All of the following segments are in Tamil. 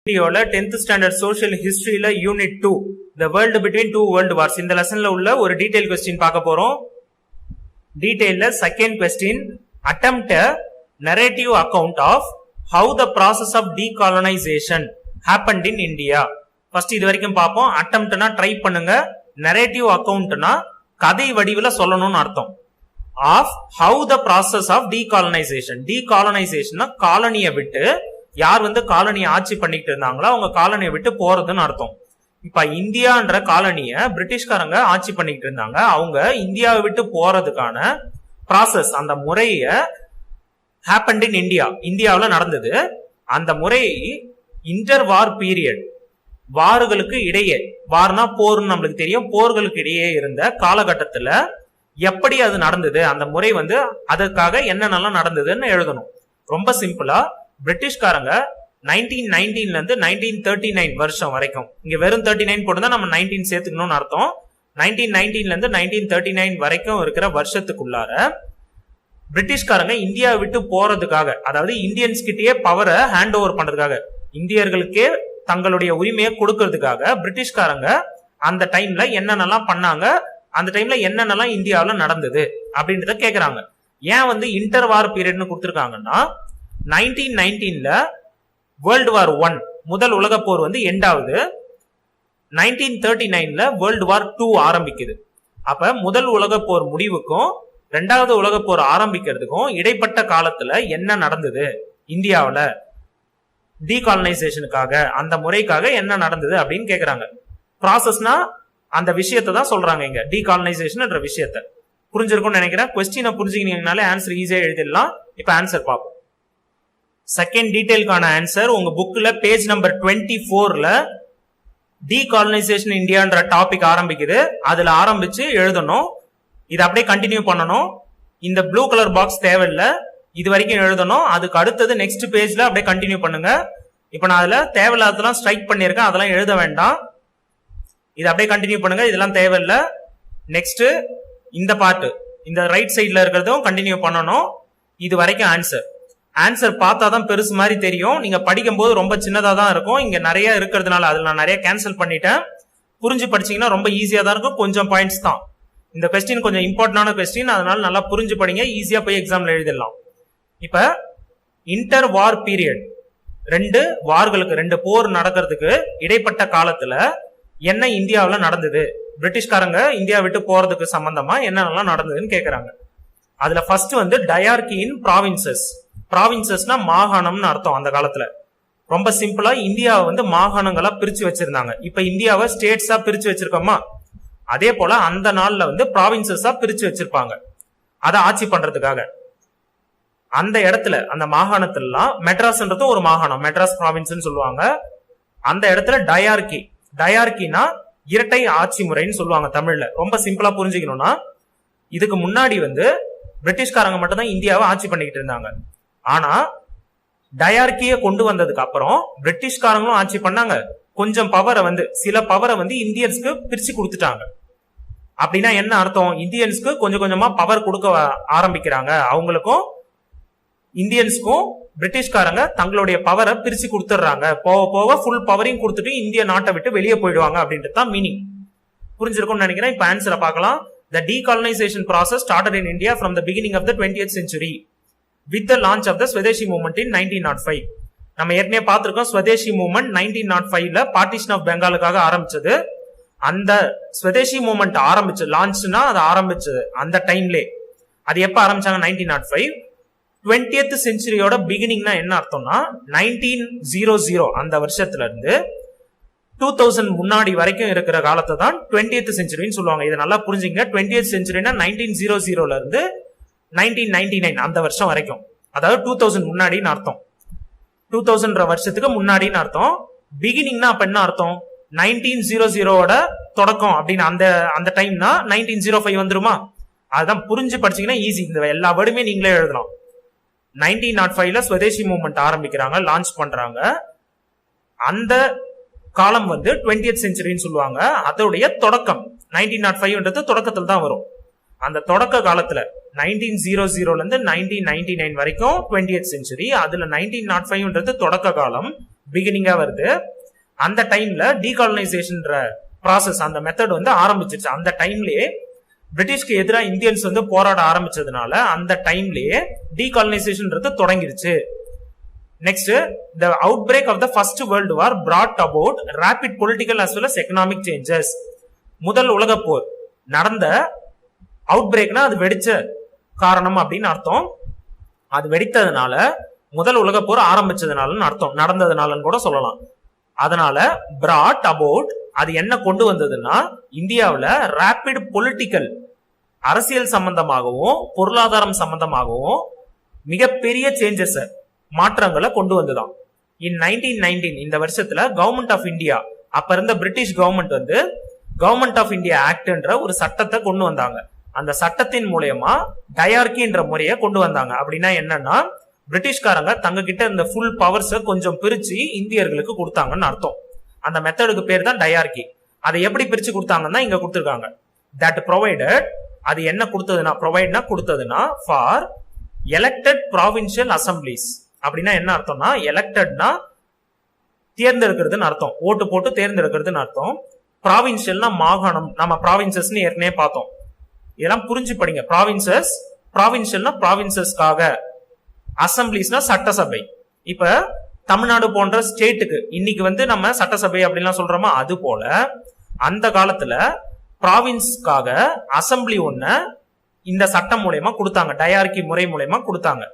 வீடியோல 10th ஸ்டாண்டர்ட் சோஷியல் ஹிஸ்டரியில unit 2 the world between two world wars இந்த லெசன்ல உள்ள ஒரு டீடைல் கொஸ்டின் பார்க்க போறோம். டீடைல்ல second question attempt a narrative account of how the process of decolonization happened in India. First இது வரைக்கும் பார்ப்போம். attemptனா ட்ரை பண்ணுங்க, narrative accountனா கதை வடிவில சொல்லணும்னு அர்த்தம். of how the process of decolonization காலனியை விட்டு யார் காலனியை ஆட்சி பண்ணிட்டு இருந்தாங்களோ அவங்க காலனியை விட்டு போறதுன்னு அர்த்தம். இப்ப இந்தியான்ற காலனிய பிரிட்டிஷ்காரங்க ஆட்சி பண்ணிட்டு இருந்தாங்க. அவங்க இந்தியாவை விட்டு போறதுக்கான ப்ராசஸ், அந்த முறைய ஹேப்பன்ட் இன் இந்தியாவில் நடந்தது. அந்த முறை இன்டர் வார் பீரியட், வார்களுக்கு இடையே, வார்னா போர்னு நம்மளுக்கு தெரியும், போர்களுக்கு இடையே இருந்த காலகட்டத்துல எப்படி அது நடந்தது, அந்த முறை அதற்காக என்னென்னலாம் நடந்ததுன்னு எழுதணும். ரொம்ப சிம்பிளா, பிரிட்டிஷ்காரங்க 1919 இருந்து 1939 வருஷம் வரைக்கும், இங்க வெறும் 39 போட்டுதான் நம்ம 19 சேர்த்துக்கணும்னு அர்த்தம். 1919 இருந்து 1939 வரைக்கும் இருக்கிற வருஷத்துக்குள்ளார பிரிட்டிஷ்காரங்க இந்தியாவை விட்டு போறதுக்காக, அதாவது இந்தியன்ஸ் கிட்டயே பவரை ஹேண்ட் ஓவர் பண்றதுக்காக, இந்தியர்களுக்கே தங்களுடைய உரிமையை கொடுக்கறதுக்காக பிரிட்டிஷ்காரங்க அந்த டைம்ல என்னென்னலாம் பண்ணாங்க, அந்த டைம்ல என்னென்னலாம் இந்தியாவில் நடந்தது அப்படின்றத கேக்குறாங்க. ஏன் இன்டர் வார் பீரியட்னு கொடுத்துருக்காங்கன்னா, 1919ல வேர்ல்டு வார் 1 முதல் உலக போர் எண்ட் ஆகுது. 1939ல வேர்ல்டு வார் 2 ஆரம்பிக்குது. அப்ப முதல் உலக போர் முடிவுக்கும் இரண்டாவது உலக போர் ஆரம்பிக்கிறதுக்கும் இடைப்பட்ட காலத்துல என்ன நடந்தது இந்தியாவில டீகாலனைசேஷனுக்காக, அந்த முறைக்காக என்ன நடந்தது அப்படின்னு கேக்குறாங்க. ப்ராசஸ்னா அந்த விஷயத்தை தான் சொல்றாங்க இங்க, டீகாலனைசேஷன் விஷயத்த. புரிஞ்சிருக்கும்னு நினைக்கிறேன். கொஸ்டினை புரிஞ்சுக்கினீங்கனாலே ஆன்சர் ஈஸியா எழுதிடலாம். இப்ப ஆன்சர் பார்ப்போம். செகண்ட் டீடைலுக்கான ஆன்சர் உங்க புக்ல பேஜ் நம்பர் 24ல டீகாலனைசேஷன் இந்தியான்ற டாபிக் ஆரம்பிக்குது. அதுல ஆரம்பிச்சு எழுதணும். இதை அப்படியே கண்டினியூ பண்ணணும். இந்த ப்ளூ கலர் பாக்ஸ் தேவையில்லை, இது வரைக்கும் எழுதணும். அதுக்கு அடுத்தது நெக்ஸ்ட் பேஜ்ல அப்படியே கண்டினியூ பண்ணுங்க. இப்ப நான் அதுல தேவையில்லாததெல்லாம் ஸ்ட்ரைக் பண்ணிருக்கேன், அதெல்லாம் எழுத வேண்டாம். இதை அப்படியே கண்டினியூ பண்ணுங்க, இதெல்லாம் தேவையில்லை. நெக்ஸ்ட் இந்த பார்ட், இந்த ரைட் சைட்ல இருக்கிறதும் கண்டினியூ பண்ணணும். இது வரைக்கும் ஆன்சர் பார்த்தா தான் பெருசு மாதிரி தெரியும். நீங்க படிக்கும் போது ரொம்ப சின்னதா தான் இருக்கும். இங்க நிறைய இருக்கிறதுனால அதுல நான் நிறைய கேன்சல் பண்ணிட்டேன். புரிஞ்சு படிச்சீங்கன்னா ரொம்ப ஈஸியா தான் இருக்கும். கொஞ்சம் பாயிண்ட்ஸ் தான். இந்த கொஸ்டின் கொஞ்சம் இம்பார்ட்டன்டான கொஸ்டின், அதனால நல்லா புரிஞ்சு படிங்க, ஈஸியா போய் எக்ஸாம்ல எழுதிடலாம். இப்ப இன்டர் வார் பீரியட், ரெண்டு வார்களுக்கு, ரெண்டு போர் நடக்கிறதுக்கு இடைப்பட்ட காலத்துல என்ன இந்தியாவில் நடந்தது, பிரிட்டிஷ்காரங்க இந்தியா விட்டு போறதுக்கு சம்பந்தமா என்னென்னலாம் நடந்ததுன்னு கேக்குறாங்க. அதுல ஃபர்ஸ்ட் டயார்கி இன் ப்ராவின்சஸ்னா மாகாணம்னு அர்த்தம். அந்த காலத்துல ரொம்ப சிம்பிளா இந்தியாவை மாகாணங்களா பிரிச்சு வச்சிருந்தாங்க. இப்ப இந்தியாவை ஸ்டேட்ஸா பிரிச்சு வச்சிருக்கோமா, அதே போல அந்த நாள்ல ப்ராவின்சஸா பிரிச்சு வச்சிருப்பாங்க. அதை ஆட்சி பண்றதுக்காக அந்த இடத்துல, அந்த மாகாணத்துலாம், மெட்ராஸ்ன்றது ஒரு மாகாணம், மெட்ராஸ் ப்ராவின்ஸ் சொல்லுவாங்க. அந்த இடத்துல டயார்கினா இரட்டை ஆட்சி முறைன்னு சொல்லுவாங்க தமிழ்ல. ரொம்ப சிம்பிளா புரிஞ்சுக்கணும்னா, இதுக்கு முன்னாடி பிரிட்டிஷ்காரங்க மட்டும் தான் இந்தியாவை ஆட்சி பண்ணிக்கிட்டு இருந்தாங்க. ஆனா டயார்கிய கொண்டு வந்ததுக்கு அப்புறம் பிரிட்டிஷ்காரங்களும் ஆட்சி பண்ணாங்க. கொஞ்சம் பவரை சில பவரை இந்தியன்ஸ்க்கு பிரிச்சு கொடுத்துட்டாங்க. அப்படின்னா என்ன அர்த்தம், இந்தியன்ஸ்க்கு கொஞ்சம் கொஞ்சமா பவர் கொடுக்க ஆரம்பிக்கிறாங்க. அவங்களுக்கும் இந்தியன்ஸ்க்கும் பிரிட்டிஷ்காரங்க தங்களுடைய பவரை பிரிச்சு கொடுத்துடுறாங்க. போக போக ஃபுல் பவரையும் கொடுத்துட்டு இந்திய நாட்டை விட்டு வெளியே போயிடுவாங்க அப்படின்றது தான் மீனிங். புரிஞ்சிருக்கும்னு நினைக்கிறேன். இப்ப ஆன்சரை பார்க்கலாம். The decolonization process started in India from the beginning of the 20th century with the launch of the Swadeshi movement in 1905. நம்ம ஏற்கனவே பார்த்திருக்கோம், ஸ்வதேசி மூவ்மெண்ட் 1905ல பார்ட்டிஷன் ஆஃப் பெங்காலுக்காக ஆரம்பிச்சது. அந்த ஸ்வதேசி மூவ்மெண்ட் லான்ச்னா அது ஆரம்பிச்சது அந்த டைம்லே. அது எப்ப ஆரம்பிச்சாங்க, 1905. 20th செஞ்சுரியோட பிகினிங்னா என்ன அர்த்தம்னா, 1900 அந்த வருஷத்துல இருந்து 2000 முன்னாடி வரைக்கும் இருக்கிற காலத்தை தான் 20th செஞ்சுரின்னு சொல்லுவாங்க. இதை நல்லா புரிஞ்சுங்க. 20th செஞ்சுரினா 1900ல இருந்து 1999 அந்த வருஷம் வரைக்கும், அதாவது 2000 முன்னாடின்னு அர்த்தம். 2000 வருஷத்துக்கு முன்னாடின்னு அர்த்தம். பிகினிங்னா அப்ப என்ன அர்த்தம், 1900ஓட தொடக்கம் அப்படின்னு அந்த டைம்னா 1905 வந்துருமா. அதுதான் புரிஞ்சு படிச்சீங்கன்னா ஈஸி. இந்த எல்லா வேர்டுமே நீங்களே எழுதலாம். 1905ல ஸ்வதேசி மூவ்மெண்ட் ஆரம்பிக்கிறாங்க, லான்ச் பண்றாங்க. அந்த காலம் 20th செஞ்சுரின்னு சொல்லுவாங்க. அதோடைய தொடக்கம் 1905ன்றது தொடக்கத்தில் தான் வரும். அந்த தொடக்க காலத்துல 1900ல இருந்து 1999 வரைக்கும் 20th செஞ்சுரி. அதுல 1905ன்றது தொடக்க காலம். பிகினிங்கா வருது. அந்த டைம்ல டீகாலனைசேஷன் ப்ராசஸ் அந்த மெத்தட் வந்து ஆரம்பிச்சிருச்சு. அந்த டைம்லயே பிரிட்டிஷ்க்கு எதிராக இந்தியன்ஸ் வந்து போராட ஆரம்பிச்சதுனால அந்த டைம்லயே டீகாலனைசேஷன் தொடங்கிருச்சு. Next, the outbreak of the first world war brought about rapid political as well as economic changes. முதல் உலக போர் நடந்த அவுட்பிரேக்னா அது வெடிச்ச காரணம் அப்படின்னு அர்த்தம். அது வெடித்ததுனால முதல் உலக போர் ஆரம்பிச்சதுனாலன்னு அர்த்தம், நடந்ததுனாலன்னு கூட சொல்லலாம். அதனால brought about அது என்ன கொண்டு வந்ததுன்னா இந்தியாவில் ரேபிட் பொலிட்டிக்கல் அரசியல் சம்பந்தமாகவும் பொருளாதாரம் சம்பந்தமாகவும் மிகப்பெரிய சேஞ்சஸ் மாற்றங்களை கொண்டு வந்துதான். இன் 1919 இந்த வருஷத்துல கவர்மெண்ட் ஆஃப் இந்தியா, அப்ப இருந்த பிரிட்டிஷ் கவர்மெண்ட் வந்து கவர்மெண்ட் ஆஃப் இந்தியா ஆக்ட்ன்ற ஒரு சட்டத்தை கொண்டு வந்தாங்க. அந்த சட்டத்தின் மூலமா டயார்கின்ற முறையை கொண்டு வந்தாங்க. அப்படின்னா என்னன்னா பிரிட்டிஷ்காரங்க தங்க கிட்ட இந்த ஃபுல் பவர்ஸை கொஞ்சம் பிரிச்சு இந்தியர்களுக்கு கொடுத்தாங்கன்னு அர்த்தம். அந்த மெத்தடுக்கு பேர் தான் டயார்கி. அதை எப்படி பிரிச்சு கொடுத்தாங்கன்னா இங்க கொடுத்துருக்காங்க. தட் ப்ரொவைடட், அது என்ன கொடுத்ததுன்னா ப்ரொவைட்னா கொடுத்ததுன்னா ஃபார் எலெக்டட் ப்ராவின்சியல் அசம்பிளிஸ். அப்படின்னா என்ன அர்த்தம்னா எலெக்டட்னா தேர்ந்தெடுக்கிறதுன்னு அர்த்தம், ஓட்டு போட்டு தேர்ந்தெடுக்கிறதுன்னு அர்த்தம். ப்ராவின்சியல்னா மாகாணம், நம்ம ப்ராவின்சஸ்னு ஏற்கனவே பார்த்தோம். இதெல்லாம் புரிஞ்சு படிங்க. ப்ராவின்சஸ், ப்ராவின்சியல்னா ப்ராவின்சஸ்க்காக, அசம்பிளிஸ்னா சட்டசபை. இப்ப தமிழ்நாடு போன்ற ஸ்டேட்டுக்கு இன்னைக்கு வந்து நம்ம சட்டசபை அப்படின்லாம் சொல்றோமா, அது போல அந்த காலத்துல ப்ராவின்ஸ்க்காக அசம்பிளி ஒண்ணு இந்த சட்டம் மூலயமா கொடுத்தாங்க, டயார்கி முறை மூலயமா கொடுத்தாங்க.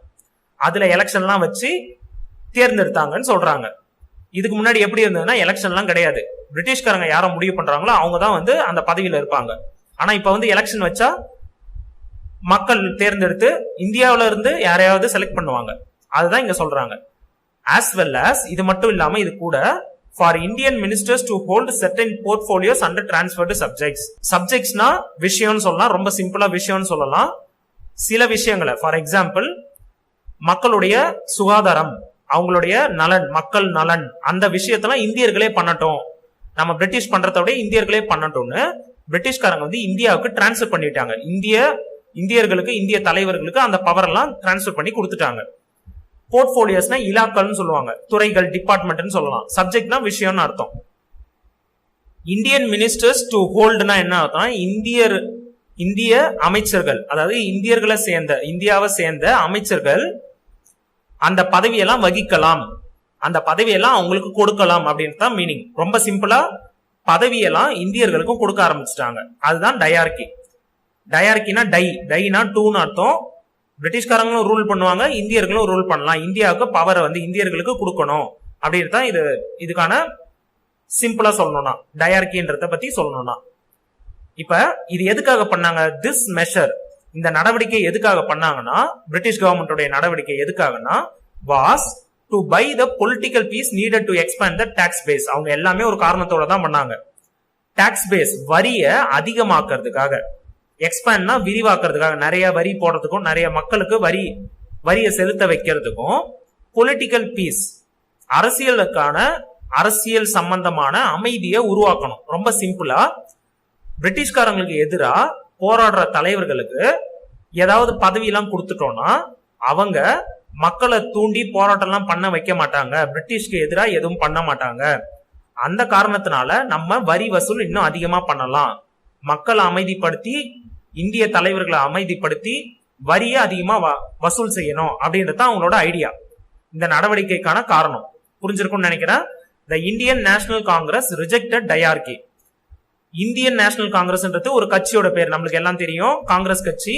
அதுல எலெக்ஷன்லாம் வச்சு தேர்ந்தெடுத்தாங்கன்னு சொல்றாங்க. இதுக்கு முன்னாடி எப்படி இருந்ததுன்னா எலெக்ஷன்லாம் கிடையாது. பிரிட்டிஷ்காரங்க யாரை முடிவு பண்றாங்களோ அவங்க தான் வந்து அந்த பதவியில இருப்பாங்க. ஆனா இப்ப வந்து எலெக்ஷன் வச்சா மக்கள் தேர்ந்தெடுத்து இந்தியாவில இருந்து யாரையாவது செலக்ட் பண்ணுவாங்க. அதுதான் இங்க சொல்றாங்க. as well as இது மட்டும் இல்லாம இது கூட for Indian ministers to hold certain portfolios under transferred subjects. சப்ஜெக்ட்ஸ்னா விஷயம்னு சொல்லலாம், ரொம்ப சிம்பிளா விஷயம்னு சொல்லலாம். சில விஷயங்களை ஃபார் எக்ஸாம்பிள் மக்களுடைய சுகாதாரம், அவங்களுடைய நலன், மக்கள் நலன், அந்த விஷயத்தெல்லாம் இந்தியர்களே பண்ணட்டும், நம்ம பிரிட்டிஷ் பண்றத விட இந்தியர்களே பண்ணட்டும்னு பிரிட்டிஷ்காரங்க வந்து இந்தியாவுக்கு டிரான்ஸ்பர் பண்ணிட்டாங்க. இந்தியர்களுக்கு, இந்திய தலைவர்களுக்கு அந்த பவர் எல்லாம் டிரான்ஸ்பர் பண்ணி கொடுத்துட்டாங்க. போர்ட்போலியோஸ்னா இலாக்கள்னு சொல்லுவாங்க, துறைகள், டிபார்ட்மெண்ட்னு சொல்லலாம். சப்ஜெக்ட்னா விஷயம்னு அர்த்தம். இந்தியன் மினிஸ்டர்ஸ் டு ஹோல்டுனா என்ன அர்த்தம்? இந்திய அமைச்சர்கள், அதாவது இந்தியர்களை சேர்ந்த, இந்தியாவை சேர்ந்த அமைச்சர்கள் அந்த பதவியெல்லாம் வகிக்கலாம், அந்த பதவியெல்லாம் அவங்களுக்கு கொடுக்கலாம் அப்படின்னு தான் மீனிங். ரொம்ப சிம்பிளா பதவியெல்லாம் இந்தியர்களுக்கும் கொடுக்க ஆரம்பிச்சிட்டாங்க. அதுதான் டயார்கி. டயார்கினா டைனா டூன்னு அர்த்தம். பிரிட்டிஷ்காரங்களும் ரூல் பண்ணுவாங்க, இந்தியர்களும் ரூல் பண்ணலாம். இந்தியாவுக்கு பவரை வந்து இந்தியர்களுக்கு கொடுக்கணும் அப்படின்னு தான் இதுக்கான சிம்பிளா சொல்லணும்னா, டயார்கின்றத பத்தி சொல்லணும்னா. இப்ப இது எதுக்காக பண்ணாங்க? திஸ் மெஷர், இந்த நடவடிக்கை எதுக்காக பண்ணாங்கன்னா, பிரிட்டிஷ் கவர்மெண்டோட நடவடிக்கை எதுக்காகனா was to buy the political peace needed to expand the tax base. அவங்க எல்லாமே ஒரு காரணத்தோட தான் பண்ணாங்க. டாக்ஸ் பேஸ், வரிய அதிகமாக்குறதுக்காக, எக்ஸ்பேண்ட்னா விரிவாக்குறதுக்காக, நிறைய வரி போடுறதுக்கும் நிறைய மக்களுக்கு வரியை செலுத்த வைக்கிறதுக்கும், பொலிட்டிக்கல் பீஸ் அரசியல் சம்பந்தமான அமைதியை உருவாக்கணும். ரொம்ப சிம்பிளா பிரிட்டிஷ்காரங்களுக்கு எதிராக போராடுற தலைவர்களுக்கு ஏதாவது பதவி எல்லாம் கொடுத்துட்டோம்னா அவங்க மக்களை தூண்டி போராட்டம் எல்லாம் பண்ண வைக்க மாட்டாங்க, பிரிட்டிஷ்க்கு எதிராக எதுவும் பண்ண மாட்டாங்க. அந்த காரணத்தினால நம்ம வரி வசூல் இன்னும் அதிகமா பண்ணலாம், மக்களை அமைதிப்படுத்தி, இந்திய தலைவர்களை அமைதிப்படுத்தி வரியை அதிகமா வசூல் செய்யணும் அப்படின்றது அவங்களோட ஐடியா. இந்த நடவடிக்கைக்கான காரணம் புரிஞ்சிருக்கும்னு நினைக்கிறேன். The Indian National Congress rejected dyarchy. Indian National காங்கிரஸ்ன்றது ஒரு கட்சியோட பேர், நம்மளுக்கு எல்லாம் தெரியும், காங்கிரஸ் கட்சி.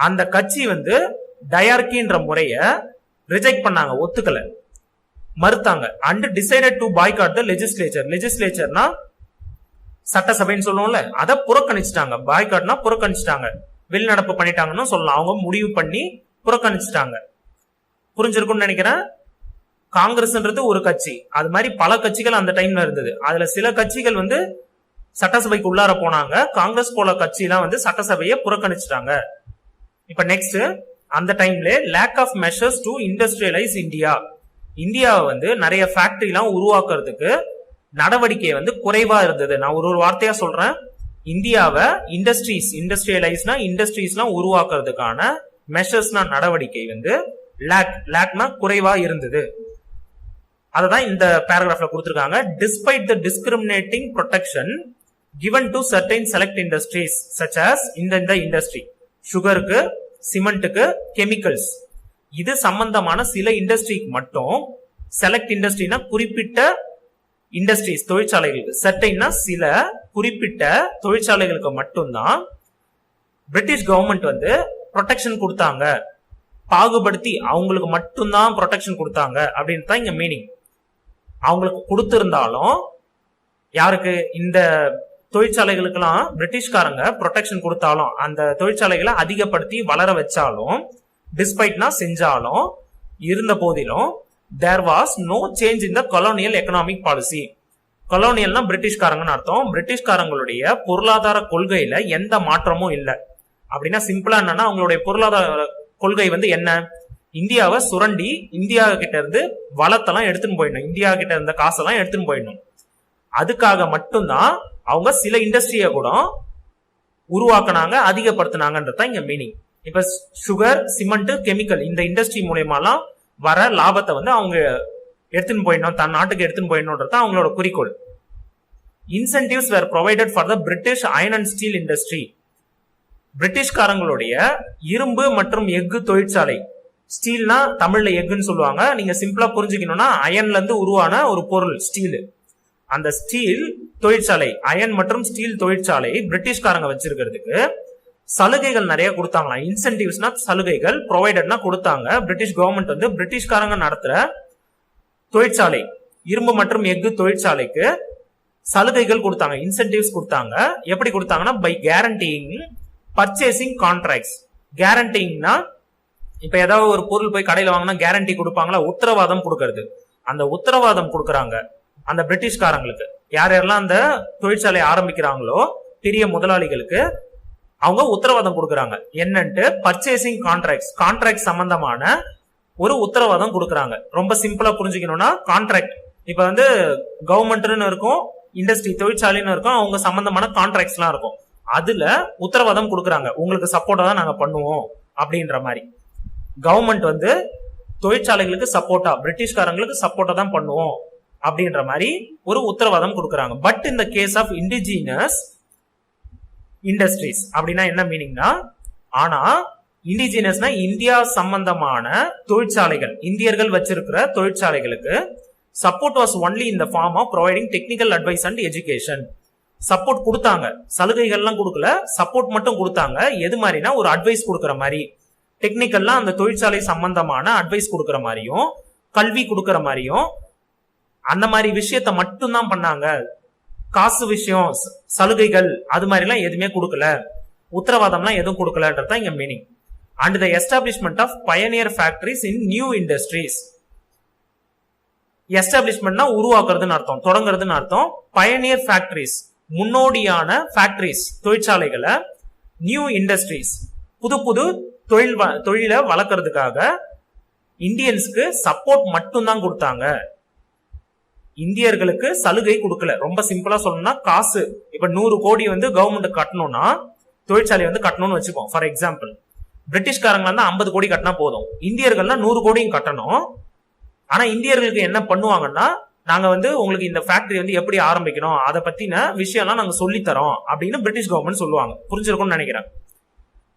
அந்த கட்சி வந்து டயார்கின்ற முறைய ரிஜெக்ட் பண்ணாங்க, ஒத்துக்கல, மறுத்தாங்க. And decided to boycott the legislature. லெஜிஸ்லேச்சர்னா சட்டசபைன்னு சொல்லுவோம்ல, அதை புறக்கணிச்சிட்டாங்க. பாய்காட்னா புறக்கணிச்சிட்டாங்க, வெளிநடப்பு பண்ணிட்டாங்கன்னு சொல்லலாம். அவங்க முடிவு பண்ணி புறக்கணிச்சிட்டாங்க. புரிஞ்சிருக்கும்னு நினைக்கிறேன். காங்கிரஸ்ன்றது ஒரு கட்சி, அது மாதிரி பல கட்சிகள் அந்த டைம்ல இருந்தது. அதுல சில கட்சிகள் வந்து சட்டசபைக்கு உள்ளார போனாங்க, காங்கிரஸ் போல கட்சி எல்லாம் வந்து சட்டசபையை புறக்கணிச்சிட்டாங்க. இப்ப நெக்ஸ்ட், அந்த டைம்ல lack of measures to industrialise India. இந்தியாவை வந்து நிறைய ஃபேக்டரி எல்லாம் உருவாக்குறதுக்கு நடவடிக்கை வந்து குறைவா இருந்தது. நான் ஒரு வார்த்தையா சொல்றேன், இந்தியாவை இண்டஸ்ட்ரியலைஸ்னா இண்டஸ்ட்ரீஸ்லாம் உருவாக்குறதுக்கான மெஷர்ஸ்னா நடவடிக்கை வந்து லேக்னா குறைவா இருந்தது. அததான் இந்த பேராகிராஃப்ல கொடுத்திருக்காங்க. Despite the discriminating protection given to certain select industries such as இந்த இண்டஸ்ட்ரி, சுகருக்கு, சிமெண்ட்டுக்கு, கெமிக்கல்ஸ், இது சம்பந்தமான சில இண்டஸ்ட்ரிக்கு மட்டும், செலக்ட் இண்டஸ்ட்ரினா குறிப்பிட்ட இண்டஸ்ட்ரீஸ் தொழிற்சாலைகளுக்கு, சர்டைன்னா சில குறிப்பிட்ட தொழிற்சாலைகளுக்கு மட்டும்தான் பிரிட்டிஷ் கவர்மெண்ட் வந்து ப்ரொடெக்ஷன் கொடுத்தாங்க, பாகுபடுத்தி அவங்களுக்கு மட்டும்தான் ப்ரொடெக்ஷன் கொடுத்தாங்க அப்படின்னு தான் இங்க மீனிங். அவங்களுக்கு கொடுத்திருந்தாலும் யாருக்கு, இந்த தொழிற்சாலைகளுக்கெல்லாம் பிரிட்டிஷ்காரங்க ப்ரொடெக்ஷன் கொடுத்தாலும், அந்த தொழிற்சாலைகளை அதிகப்படுத்தி வளர வச்சாலும், டிஸ்பைட்னா செஞ்சாலும், இருந்த போதிலும் there was no change in the colonial economic policy. கொலோனியல்னா பிரிட்டிஷ்காரங்கன்னு அர்த்தம். பிரிட்டிஷ்காரங்களுடைய பொருளாதார கொள்கையில எந்த மாற்றமும் இல்லை. அப்படின்னா சிம்பிளா என்னன்னா, அவங்களுடைய பொருளாதார கொள்கை வந்து என்ன, இந்தியாவை சுரண்டி இந்தியா கிட்ட இருந்து வளத்தெல்லாம் எடுத்துன்னு போயிடணும், இந்தியா கிட்ட இருந்த காசெல்லாம் எடுத்துன்னு போயிடணும். அதுக்காக மட்டும்தான் அவங்க சில இண்டஸ்ட்ரியை கூட உருவாக்குனாங்க, அதிகப்படுத்தினாங்கன்றதான் இங்க மீனிங். இப்ப சுகர், சிமெண்ட், கெமிக்கல் இந்த இண்டஸ்ட்ரி மூலயமாலாம் வர லாபத்தை வந்து அவங்க எடுத்துன்னு போயிடணும், தன் நாட்டுக்கு எடுத்துன்னு போயிடணும்ன்றது அவங்களோட குறிக்கோள். Incentives were provided for the British iron and steel industry. பிரிட்டிஷ்காரங்களுடைய இரும்பு மற்றும் எஃகு தொழிற்சாலை, ஸ்டீல்னா தமிழ்ல எஃகுன்னு சொல்லுவாங்க, நீங்க சிம்பிளா புரிஞ்சுக்கணும்னா அயன்ல இருந்து உருவான ஒரு பொருள் ஸ்டீல். அந்த ஸ்டீல் தொழிற்சாலை, அயன் மற்றும் ஸ்டீல் தொழிற்சாலை பிரிட்டிஷ்காரங்க வச்சிருக்கிறதுக்கு சலுகைகள் நிறைய கொடுத்தாங்களா. இன்சென்டிவ்ஸ்னா சலுகைகள், ப்ரொவைடட்னா கொடுத்தாங்க. பிரிட்டிஷ் கவர்மெண்ட் வந்து பிரிட்டிஷ்காரங்க நடத்துற தொழிற்சாலை, இரும்பு மற்றும் எஃகு தொழிற்சாலைக்கு சலுகைகள் கொடுத்தாங்க, இன்சென்டிவ்ஸ் கொடுத்தாங்க. எப்படி கொடுத்தாங்கன்னா, பை கேரண்டிங் பர்ச்சேசிங் கான்ட்ராக்ட்ஸ். கேரண்டிங்னா இப்ப ஏதாவது ஒரு பொருள் போய் கடையில வாங்கினா கேரண்டி கொடுப்பாங்களா, உத்தரவாதம் கொடுக்கறது. அந்த உத்தரவாதம் கொடுக்கறாங்க அந்த பிரிட்டிஷ்காரங்களுக்கு. யார் யாரெல்லாம் அந்த தொழிற்சாலை ஆரம்பிக்கிறாங்களோ பெரிய முதலாளிகளுக்கு அவங்க உத்தரவாதம் கொடுக்கறாங்க. என்னன்ட்டு பர்ச்சேசிங் கான்ட்ராக்ட்ஸ், கான்ட்ராக்ட் சம்பந்தமான ஒரு உத்தரவாதம் கொடுக்கறாங்க. ரொம்ப சிம்பிளா புரிஞ்சுக்கணும்னா, கான்ட்ராக்ட் இப்ப வந்து கவர்மெண்ட்னு இருக்கும், இண்டஸ்ட்ரி தொழிற்சாலைன்னு இருக்கும், அவங்க சம்பந்தமான கான்ட்ராக்ட்ஸ் எல்லாம் இருக்கும். அதுல உத்தரவாதம் கொடுக்கறாங்க, உங்களுக்கு சப்போர்ட்டா தான் நாங்க பண்ணுவோம் அப்படின்ற மாதிரி. கவர்மெண்ட் வந்து தொழிற்சாலைகளுக்கு சப்போர்ட்டா, பிரிட்டிஷ்காரங்களுக்கு சப்போர்ட்டா தான் பண்ணுவோம் அப்படின்ற மாதிரி ஒரு உத்தரவாதம் கொடுக்கறாங்க. பட் இந்த கேஸ் ஆஃப் இண்டிஜினஸ் இண்டஸ்ட்ரீஸ் அப்படின்னா என்ன மீனிங்னா, ஆனா இண்டிஜினஸ்னா இந்தியா சம்பந்தமான தொழிற்சாலைகள், இந்தியர்கள் வச்சிருக்கிற தொழிற்சாலைகளுக்கு support was only in the form of providing technical advice and education. Support கொடுத்தாங்க, சலுகைகள்லாம் கொடுக்கல, சப்போர்ட் மட்டும் கொடுத்தாங்க. எது மாதிரினா, ஒரு அட்வைஸ் கொடுக்கற மாதிரி, டெக்னிக்கல்லாம் அந்த தொழிற்சாலை சம்பந்தமான அட்வைஸ் கொடுக்கற மாதிரியும், கல்வி கொடுக்கற மாதிரியும், அந்த மாதிரி விஷயத்த மட்டும் தான் பண்ணாங்க. காசு விஷயம், சலுகைகள் அது மாதிரி எல்லாம் எதுவுமே கொடுக்கல, உத்தரவாதம்லாம் எதுவும் கொடுக்கலன்றதான் இங்க meaning. And the establishment of pioneer factories in new industries. எஸ்டாப்ளிஷ்மெண்ட்னா உருவாக்குறதுன்னு அர்த்தம், தொடங்குறதுன்னு அர்த்தம். பயனியர் ஃபேக்டரிஸ் முன்னோடியான ஃபேக்டரிஸ் தொழிற்சாலைகளை, நியூ இண்டஸ்ட்ரீஸ் புது புது தொழிலை வளர்க்கறதுக்காக இந்தியன்ஸ்க்கு சப்போர்ட் மட்டும் தான் கொடுத்தாங்க, இந்தியர்களுக்கு சலுகை கொடுக்கல. ரொம்ப சிம்பிளா சொல்லணும்னா, காசு இப்ப 100 கோடி வந்து கவர்மெண்ட் கட்டணும்னா, தொழிற்சாலை வந்து கட்டணும்னு வச்சுப்போம் ஃபார் எக்ஸாம்பிள். பிரிட்டிஷ்காரங்க வந்து 50 கோடி கட்டினா போதும், இந்தியர்கள்னா 100 கோடியும் கட்டணும். ஆனா இந்தியர்களுக்கு என்ன பண்ணுவாங்கன்னா, நாங்க வந்து உங்களுக்கு இந்த ஃபேக்டரி வந்து எப்படி ஆரம்பிக்கணும் அதை பத்தின விஷயம்லாம் நாங்க சொல்லித்தரோம் அப்படின்னு பிரிட்டிஷ் கவர்மெண்ட் சொல்லுவாங்க. புரிஞ்சிருக்கும்னு நினைக்கிறேன்.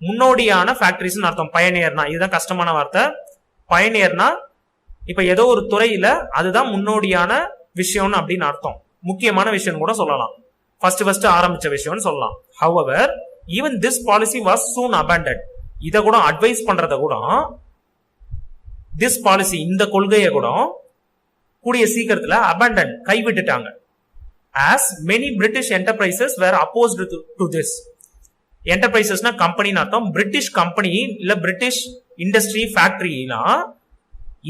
முன்னோடியான ஃபேக்டரிஸ் அர்த்தம். பயனியர்னா, இதுதான் கஷ்டமான வார்த்தை. பயனியர்னா இப்ப ஏதோ ஒரு துறையில அதுதான் முன்னோடியான விஷயம்னு அப்படின்னு அர்த்தம். முக்கியமான விஷயம் கூட சொல்லலாம், ஃபர்ஸ்ட் ஆரம்பிச்ச விஷயம்னு சொல்லலாம். However even this policy was soon abandoned. இத கூட அட்வைஸ் பண்றத கூட, திஸ் பாலிசி இந்த கொள்கையை கூட கூடிய சீக்கிரத்துல அபேண்டன் கைவிட்டுட்டாங்க. As many British enterprises were opposed to this. என்டர்பிரைசஸ்னா கம்பெனின்னு அர்த்தம். பிரிட்டிஷ் கம்பெனி இல்ல பிரிட்டிஷ் இண்டஸ்ட்ரி ஃபேக்டரினா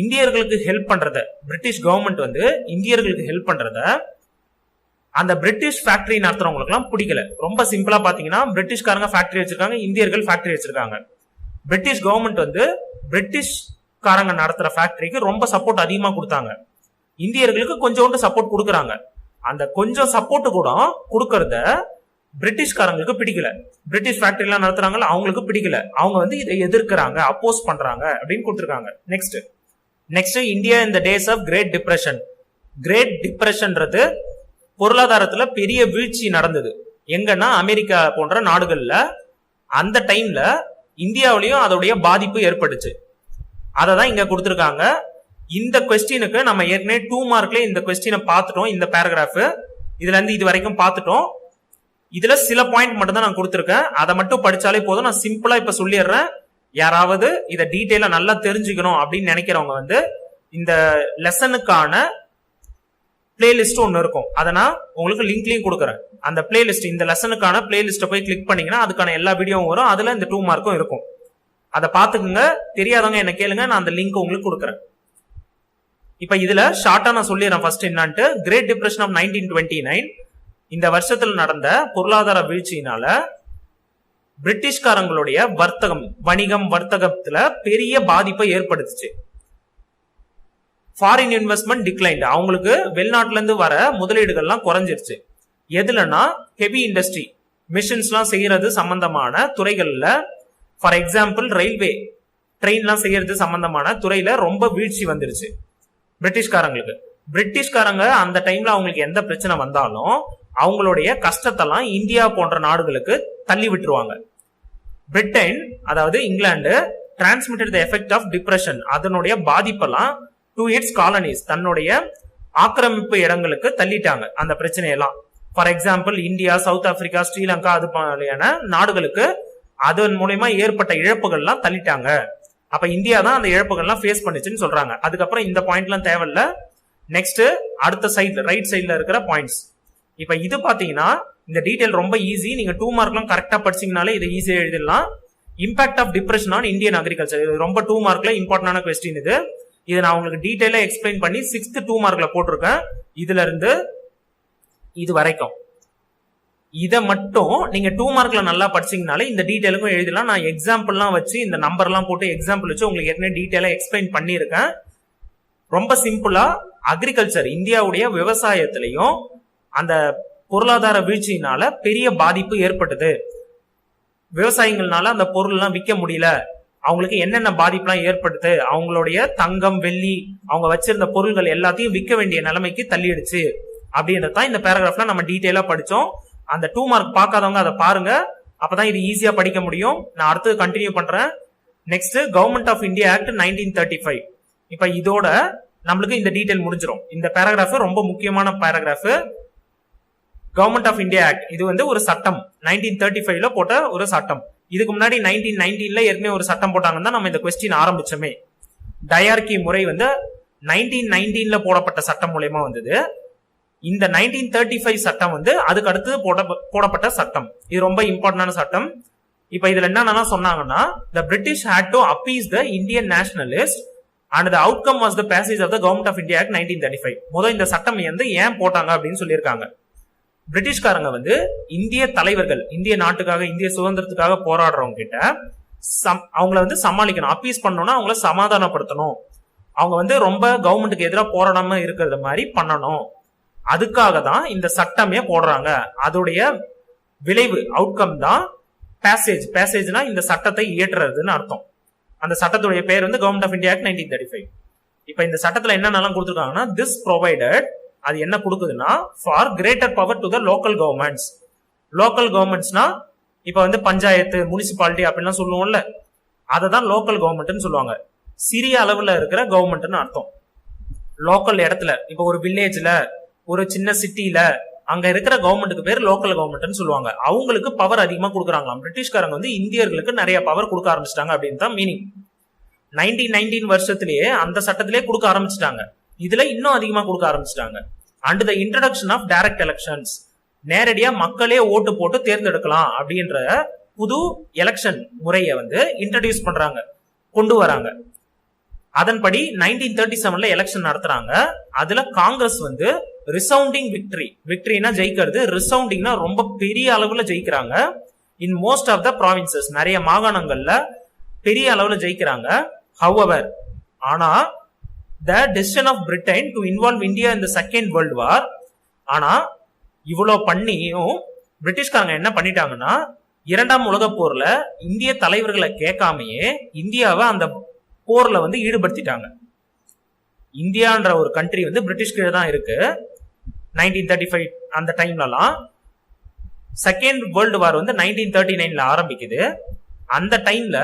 இந்தியர்களுக்கு ஹெல்ப் பண்றத, பிரிட்டிஷ் கவர்மெண்ட் வந்து இந்தியர்களுக்கு ஹெல்ப் பண்றத அந்த பிரிட்டிஷ் ஃபேக்டரி நடத்துறவங்களுக்கு எல்லாம் பிடிக்கல. ரொம்ப சிம்பிளா பாத்தீங்கன்னா, பிரிட்டிஷ்காரங்க ஃபேக்டரி வச்சிருக்காங்க, இந்தியர்கள் ஃபேக்டரி வச்சிருக்காங்க. பிரிட்டிஷ் கவர்மெண்ட் வந்து பிரிட்டிஷ்காரங்க நடத்துற ஃபேக்டரிக்கு ரொம்ப சப்போர்ட் அதிகமா கொடுத்தாங்க, இந்தியர்களுக்கு கொஞ்சோண்டு சப்போர்ட் கொடுக்கறாங்க. அந்த கொஞ்சம் சப்போர்ட் கூட கொடுக்கறத பிரிட்டிஷ்காரங்களுக்கு பிடிக்கல. பிரிட்டிஷ் ஃபேக்டரி எல்லாம் நடத்துறாங்கல்ல, அவங்களுக்கு பிடிக்கல. அவங்க வந்து இதை எதிர்க்கிறாங்க, அப்போஸ் பண்றாங்க அப்படின்னு கொடுத்திருக்காங்க. Next India in the days of great depression. Great டிப்ரெஷன்றது பொருளாதாரத்துல பெரிய வீழ்ச்சி நடந்தது எங்கன்னா அமெரிக்கா போன்ற நாடுகள்ல. அந்த டைம்ல இந்தியாவிலையும் அதோடைய பாதிப்பு ஏற்பட்டுச்சு. அதை தான் இங்க கொடுத்துருக்காங்க. இந்த கொஸ்டினுக்கு நம்ம ஏற்கனவே 2 மார்க்ல இந்த கொஸ்டினை பார்த்துட்டோம். இந்த பேராகிராஃப் இதுல இருந்து இது வரைக்கும் பார்த்துட்டோம். இதுல சில பாயிண்ட் மட்டும் தான் நான் கொடுத்துருக்கேன். அதை மட்டும் படிச்சாலே போதும். நான் சிம்பிளா இப்ப சொல்லிடுறேன். யாராவது இதை டீட்டெயிலா நல்லா தெரிஞ்சுக்கணும் அப்படின்னு நினைக்கிறவங்க வந்து இந்த லெசனுக்கான பிளேலிஸ்ட் ஒன்னு இருக்கும். அதை நான் உங்களுக்கு லிங்க்லயும் கொடுக்குறேன். அந்த பிளேலிஸ்ட், இந்த லெசனுக்கான பிளேலிஸ்ட்டை போய் கிளிக் பண்ணீங்கன்னா அதுக்கான எல்லா வீடியோவும் வரும். அதுல இந்த 2 மார்க்கும் இருக்கும். அதை பார்த்துக்குங்க. தெரியாதவங்க என்ன கேளுங்க, நான் அந்த லிங்க் உங்களுக்கு கொடுக்குறேன். இப்ப இதுல ஷார்ட்டா நான் சொல்லிடுறேன் ஃபர்ஸ்ட் என்னன்ட்டு. கிரேட் டிப்ரெஷன் ஆஃப் 1929 இந்த வருஷத்துல நடந்த பொருளாதார வீழ்ச்சியினால பிரிட்டிஷ்காரங்களுடைய வர்த்தகத்துல பெரிய பாதிப்பை ஏற்படுத்துச்சு. ஃபாரின் இன்வெஸ்ட்மெண்ட் டிக்ளைன்ட், அவங்களுக்கு வெளிநாட்டுல இருந்து வர முதலீடுகள்லாம் குறைஞ்சிருச்சு. எதுலன்னா ஹெவி இண்டஸ்ட்ரி, மிஷின்ஸ்லாம் செய்யறது சம்பந்தமான துறைகள்ல, ஃபார் எக்ஸாம்பிள் ரயில்வே, ட்ரெயின்லாம் செய்யறது சம்பந்தமான துறையில ரொம்ப வீழ்ச்சி வந்துருச்சு பிரிட்டிஷ்காரங்களுக்கு. பிரிட்டிஷ்காரங்க அந்த டைம்ல அவங்களுக்கு எந்த பிரச்சனை வந்தாலும் அவங்களுடைய கஷ்டத்தெல்லாம் இந்தியா போன்ற நாடுகளுக்கு தள்ளி விட்டுருவாங்க. பிரிட்டன், அதாவது இங்கிலாந்து, transmitted the effect of depression, அதனுடைய பாதிப்பெல்லாம் டு இட்ஸ் காலனிஸ், தன்னுடைய ஆக்கிரமிப்பு இடங்களுக்கு தள்ளிட்டாங்க அந்த பிரச்சனையெல்லாம். For example India, south Africa, Sri Lanka, அது மாதிரியான நாடுகளுக்கு அதன் மூலமா ஏற்பட்ட இழப்புகள்லாம் தள்ளிட்டாங்க. அப்ப இந்தியா தான் அந்த இழப்புகள்லாம் ஃபேஸ் பண்ணுச்சுன்னு சொல்றாங்க. அதுக்கப்புறம் இந்த பாயிண்ட்லாம் தேவையில்ல. நெக்ஸ்ட் அடுத்த சைட்ல ரைட் சைட்ல இருக்கிற பாயிண்ட்ஸ். இப்ப இது பாத்தீங்கன்னா இந்த டீடைல் ரொம்ப ஈஸி. நீங்க 2 மார்க்லாம் கரெக்டா படிச்சீங்கனாலே இதை ஈஸியா எழுதிடலாம். Impact of depression on Indian agriculture, இது ரொம்ப 2 மார்க்ல இம்பார்ட்டன்டான கொஸ்டின். இது நான் உங்களுக்கு டீடைலா எக்ஸ்பிளைன் பண்ணி 6th 2 மார்க்ல போட்டிருக்கேன். இதுல இருந்து இது வரைக்கும் இதை மட்டும் நீங்க 2 மார்க்ல நல்லா படிச்சீங்கனாலே இந்த டீடைலுக்கும் எழுதலாம். நான் எக்ஸாம்பிள்லாம் வச்சு இந்த நம்பர்லாம் போட்டு எக்ஸாம்பிள் வச்சு உங்களுக்கு ஏற்கனவே டீடைலா எக்ஸ்பிளைன் பண்ணியிருக்கேன். ரொம்ப சிம்பிளா அக்ரிகல்ச்சர், இந்தியாவுடைய விவசாயத்திலையும் அந்த பொருளாதார வீழ்ச்சியினால பெரிய பாதிப்பு ஏற்பட்டது. விவசாயிகள்னால அந்த பொருள்லாம் விற்க முடியல, அவங்களுக்கு என்னென்ன பாதிப்புலாம் ஏற்படுது, அவங்களுடைய தங்கம், வெள்ளி, அவங்க வச்சிருந்த பொருள்கள் எல்லாத்தையும் விற்க வேண்டிய நிலைமைக்கு தள்ளிடுச்சு அப்படின்றதான் இந்த பேராகிராஃப்ல நம்ம டீடைலா படிச்சோம். அந்த 2 மார்க் பார்க்காதவங்க அதை பாருங்க, அப்பதான் இது ஈஸியா படிக்க முடியும். நான் அடுத்து கண்டினியூ பண்றேன். Next government of India act 1935. இப்ப இதோட நம்மளுக்கு இந்த டீடைல் முடிஞ்சிடும். இந்த பேராகிராஃப் ரொம்ப முக்கியமான paragraph. Government of India act இது வந்து ஒரு சட்டம், 1935ல போட்ட ஒரு சட்டம். இதுக்கு முன்னாடி 1919ல ஏற்கனவே ஒரு சட்டம் போட்டாங்கன்னா நம்ம இந்த கொஸ்டின் ஆரம்பிச்சோமே. டயார்கி முறை வந்து 1919ல போடப்பட்ட சட்டம் மூலமா வந்தது. இந்த 1935 சட்டம் வந்து அதுக்கு அடுத்து போடப்பட்ட சட்டம். இது ரொம்ப இம்பார்ட்டன்டான சட்டம். இப்ப இதுல என்னன்னா சொன்னாங்கன்னா, the British had to appease the Indian nationalists and the outcome was the passage of the Government of India Act 1935. முதல் இந்த சட்டம் வந்து ஏன் போட்டாங்க அப்படின்னு சொல்லியிருக்காங்க. பிரிட்டிஷ்காரங்க வந்து இந்திய தலைவர்கள், இந்திய நாட்டுக்காக, இந்திய சுதந்திரத்துக்காக போராடுறவங்க கிட்ட அவங்கள வந்து சமாளிக்கணும், அப்பீஸ் பண்ணணும்னா அவங்கள சமாதானப்படுத்தணும், அவங்க வந்து ரொம்ப கவர்மெண்ட்டுக்கு எதிராக போராடாம இருக்கிறது மாதிரி பண்ணணும். அதுக்காக தான் இந்த சட்டமே போடுறாங்க. அதோடைய விளைவு, அவுட்கம் தான் பேசேஜ். பேசேஜ்னா இந்த சட்டத்தை இயற்றுறதுன்னு அர்த்தம். அந்த சட்டத்துடைய பேர் வந்து கவர்மெண்ட் ஆஃப் இந்தியா ஆக்ட் 1935. இப்ப இந்த சட்டத்துல என்னென்னலாம் கொடுத்துருக்காங்கன்னா, திஸ் ப்ரொவைடட், அது என்ன கொடுக்குதுன்னா, for greater power to the local governments. Local கவர்மெண்ட்ஸ்னா இப்ப வந்து பஞ்சாயத்து, முனிசிபாலிட்டி அப்படின்லாம் சொல்லுவோம்ல, அதை தான் லோக்கல் கவர்மெண்ட்னு சொல்லுவாங்க. சிறிய அளவுல இருக்கிற கவர்மெண்ட்னு அர்த்தம். லோக்கல் இடத்துல, இப்ப ஒரு வில்லேஜ்ல, ஒரு சின்ன சிட்டில அங்க இருக்கிற கவர்மெண்ட்டுக்கு பேர் லோக்கல் கவர்மெண்ட்னு சொல்லுவாங்க. அவங்களுக்கு பவர் அதிகமா கொடுக்குறாங்களாம். பிரிட்டிஷ்காரங்க வந்து இந்தியர்களுக்கு நிறைய பவர் கொடுக்க ஆரம்பிச்சிட்டாங்க அப்படின்னு தான் மீனிங். 1919 வருஷத்திலேயே அந்த சட்டத்திலேயே கொடுக்க ஆரம்பிச்சிட்டாங்க. இதுல இன்னும் அதிகமா கொடுக்க ஆரம்பிச்சிட்டாங்க. And the introduction of direct elections, நேரடியா மக்களே ஓட்டு போட்டு தேர்ந்தெடுக்கலாம் அப்படின்ற புது எலெக்ஷன் முறையை வந்து இன்ட்ரடியூஸ் பண்றாங்க, கொண்டு வராங்க. அதன்படி 1937ல எலெக்ஷன் நடத்துறாங்க. அதுல காங்கிரஸ் வந்து ரிசவுண்டிங் விக்டரி, விக்டரினா ஜெயிக்கிறது, ரிசவுண்டிங்னா ரொம்ப பெரிய அளவுல ஜெயிக்கிறாங்க. In most of the provinces, நிறைய மாகாணங்கள்ல பெரிய அளவுல ஜெயிக்கிறாங்க. ஹவெவர், ஆனா the decision of Britain to involve India in the Second World War, ஆனா இவ்வளவு பண்ணியும் பிரிட்டிஷ்காரங்க என்ன பண்ணிட்டாங்கன்னா, 2ஆம் உலக போர்ல இந்திய தலைவர்களை கேட்காமையே இந்தியாவை அந்த போர்ல வந்து ஈடுபடுத்திட்டாங்க. இந்தியான்ற ஒரு கண்ட்ரி வந்து பிரிட்டிஷ் கீழே தான் இருக்கு 1935 அந்த டைம்லலாம். செகண்ட் வேர்ல்டு வார் வந்து 1939ல ஆரம்பிக்குது. அந்த டைம்ல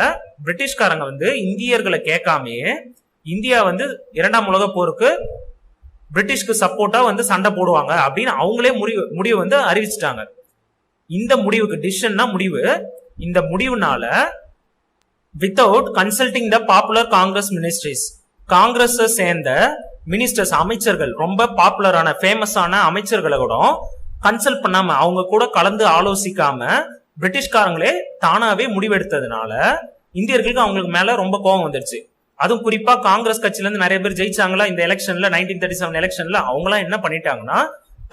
பிரிட்டிஷ்காரங்க வந்து இந்தியர்களை கேட்காமயே இந்தியா வந்து 2ஆம் உலக போருக்கு பிரிட்டிஷ்க்கு சப்போர்ட்டா வந்து சண்டை போடுவாங்க அப்படின்னு அவங்களே முடிவு வந்து அறிவிச்சிட்டாங்க. இந்த முடிவுக்கு டிசிஷன்னா முடிவு, இந்த முடிவுனால without consulting the popular Congress ministries, Congress சேர்ந்த மினிஸ்டர்ஸ் அமைச்சர்கள், ரொம்ப பாப்புலரான ஃபேமஸான அமைச்சர்களை கூட கன்சல்ட் பண்ணாம அவங்க கூட கலந்து ஆலோசிக்காம பிரிட்டிஷ்காரங்களே தானாவே முடிவெடுத்ததுனால இந்தியர்களுக்கு அவங்களுக்கு மேல ரொம்ப கோபம் வந்துருச்சு. அதுவும் குறிப்பா காங்கிரஸ் கட்சியில இருந்து நிறைய பேர் ஜெயிச்சாங்களா இந்த எலெக்ஷன்ல, 1937 எலெக்ஷன்ல. அவங்களாம் என்ன பண்ணிட்டாங்கன்னா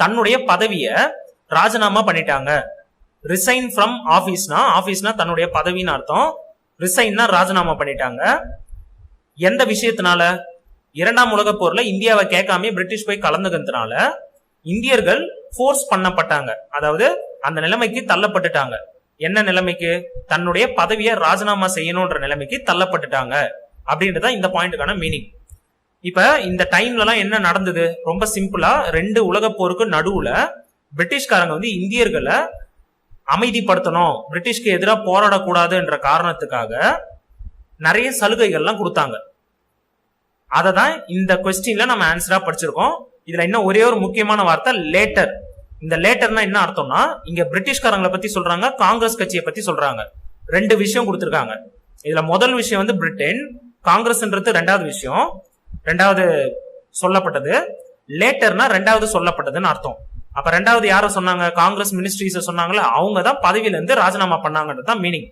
தன்னுடைய பதவியை ராஜினாமா பண்ணிட்டாங்க. ரிசைன் ஃப்ரம் ஆபீஸ்னா தன்னுடைய பதவின்னு அர்த்தம். ரிசைன்னா ராஜினாமா பண்ணிட்டாங்க. எந்த விஷயத்தினால? 2ஆம் உலக போர்ல இந்தியாவை கேட்காம பிரிட்டிஷ் போய் கலந்துக்கிறதுனால இந்தியர்கள் ஃபோர்ஸ் பண்ணப்பட்டாங்க. அதாவது அந்த நிலைமைக்கு தள்ளப்பட்டுட்டாங்க. என்ன நிலைமைக்கு? தன்னுடைய பதவியை ராஜினாமா செய்யணும்ன்ற நிலைமைக்கு தள்ளப்பட்டுட்டாங்க அப்படின்றதான் இந்த பாயிண்ட்டுக்கான மீனிங். இப்ப இந்த டைம்ல எல்லாம் என்ன நடந்தது? ரொம்ப சிம்பிளா 2 உலக போருக்கு நடுவுல பிரிட்டிஷ்காரங்க வந்து இந்தியர்களை அமைதிப்படுத்தணும், பிரிட்டிஷ்க்கு எதிராக போராடக்கூடாதுன்ற காரணத்துக்காக நிறைய சலுகைகள்லாம் கொடுத்தாங்க. அதை தான் இந்த கொஸ்டின்ல நம்ம ஆன்சரா படிச்சிருக்கோம். இதுல இன்னும் ஒரே ஒரு முக்கியமான வார்த்தை லேட்டர். இந்த லேட்டர்னா என்ன அர்த்தம்னா இங்க பிரிட்டிஷ்காரங்களை பத்தி சொல்றாங்க, காங்கிரஸ் கட்சியை பத்தி சொல்றாங்க. 2 விஷயம் கொடுத்திருக்காங்க. இதுல முதல் விஷயம் வந்து பிரிட்டன், காங்கிரஸ்ன்றது 2வது விஷயம், 2வது சொல்லப்பட்டது. லேட்டர்னா 2வது சொல்லப்பட்டதுன்னு அர்த்தம். அப்ப 2வது யார சொன்னாங்க? காங்கிரஸ் மினிஸ்ட்ரிஸ் சொன்னாங்களா, அவங்க தான் பதவியில இருந்து ராஜினாமா பண்ணாங்கன்றது தான் மீனிங்.